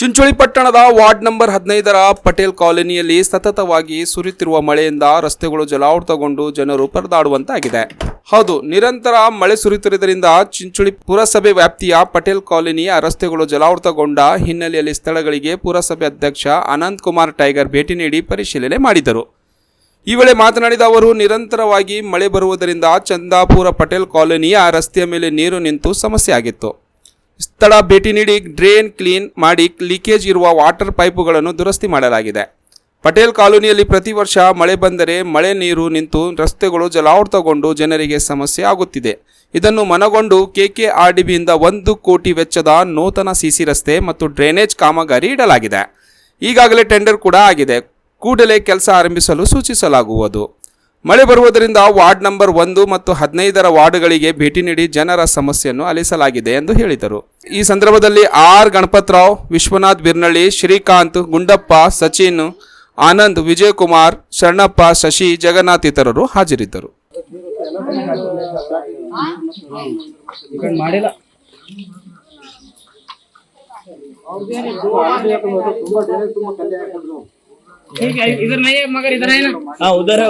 ಚಿಂಚೋಳಿ ಪಟ್ಟಣದ ward number 15ರ Patel ಕಾಲೋನಿಯಲ್ಲಿ ಸತತವಾಗಿ ಸುರಿಯುತ್ತಿರುವ ಮಳೆಯಿಂದ ರಸ್ತೆಗಳು ಜಲಾವೃತಗೊಂಡು ಜನರು ಪರದಾಡುವಂತಾಗಿದೆ. ಹೌದು, ನಿರಂತರ ಮಳೆ ಸುರಿಯುತ್ತಿರುವುದರಿಂದ ಚಿಂಚೋಳಿ ಪುರಸಭೆ ವ್ಯಾಪ್ತಿಯ ಪಟೇಲ್ ಕಾಲೋನಿಯ ರಸ್ತೆಗಳು ಜಲಾವೃತಗೊಂಡ ಹಿನ್ನೆಲೆಯಲ್ಲಿ ಸ್ಥಳಗಳಿಗೆ ಪುರಸಭೆ ಅಧ್ಯಕ್ಷ ಅನಂತ್ ಕುಮಾರ್ ಟೈಗರ್ ಭೇಟಿ ನೀಡಿ ಪರಿಶೀಲನೆ ಮಾಡಿದರು. ಈ ವೇಳೆ ಮಾತನಾಡಿದ ಅವರು, ನಿರಂತರವಾಗಿ ಮಳೆ ಬರುವುದರಿಂದ ಚಂದಾಪುರ ಪಟೇಲ್ ಕಾಲೋನಿಯ ರಸ್ತೆಯ ಮೇಲೆ ನೀರು ನಿಂತು ಸಮಸ್ಯೆ ಆಗಿತ್ತು. ಸ್ಥಳ ಭೇಟಿ ನೀಡಿ ಡ್ರೈನ್ ಕ್ಲೀನ್ ಮಾಡಿ ಲೀಕೇಜ್ ಇರುವ ವಾಟರ್ ಪೈಪುಗಳನ್ನು ದುರಸ್ತಿ ಮಾಡಲಾಗಿದೆ. ಪಟೇಲ್ ಕಾಲೋನಿಯಲ್ಲಿ ಪ್ರತಿ ವರ್ಷ ಮಳೆ ಬಂದರೆ ಮಳೆ ನೀರು ನಿಂತು ರಸ್ತೆಗಳು ಜಲಾವೃತಗೊಂಡು ಜನರಿಗೆ ಸಮಸ್ಯೆ ಆಗುತ್ತಿದೆ. ಇದನ್ನು ಮನಗೊಂಡು KKRDBಯಿಂದ 1 ಕೋಟಿ ವೆಚ್ಚದ ನೂತನ ಸಿಸಿ ರಸ್ತೆ ಮತ್ತು ಡ್ರೈನೇಜ್ ಕಾಮಗಾರಿ ಇಡಲಾಗಿದೆ. ಈಗಾಗಲೇ ಟೆಂಡರ್ ಕೂಡ ಆಗಿದೆ. ಕೂಡಲೇ ಕೆಲಸ ಆರಂಭಿಸಲು ಸೂಚಿಸಲಾಗುವುದು. ಮಳೆ ಬರುವುದರಿಂದ ವಾರ್ಡ್ ನಂಬರ್ 1 ಮತ್ತು 15ರ ವಾರ್ಡ್ಗಳಿಗೆ ಭೇಟಿ ನೀಡಿ ಜನರ ಸಮಸ್ಯೆಯನ್ನು ಆಲಿಸಲಾಗಿದೆ ಎಂದು ಹೇಳಿದರು. ಈ ಸಂದರ್ಭದಲ್ಲಿ ಆರ್ ಗಣಪತರಾವ್, ವಿಶ್ವನಾಥ್ ಬಿರ್ನಳ್ಳಿ, ಶ್ರೀಕಾಂತ್, ಗುಂಡಪ್ಪ, ಸಚಿನ್, ಆನಂದ್, ವಿಜಯಕುಮಾರ್, ಶರಣಪ್ಪ, ಶಶಿ, ಜಗನ್ನಾಥ್ ಇತರರು ಹಾಜರಿದ್ದರು. इधर नहीं है मगर इधर है ना। हाँ उधर है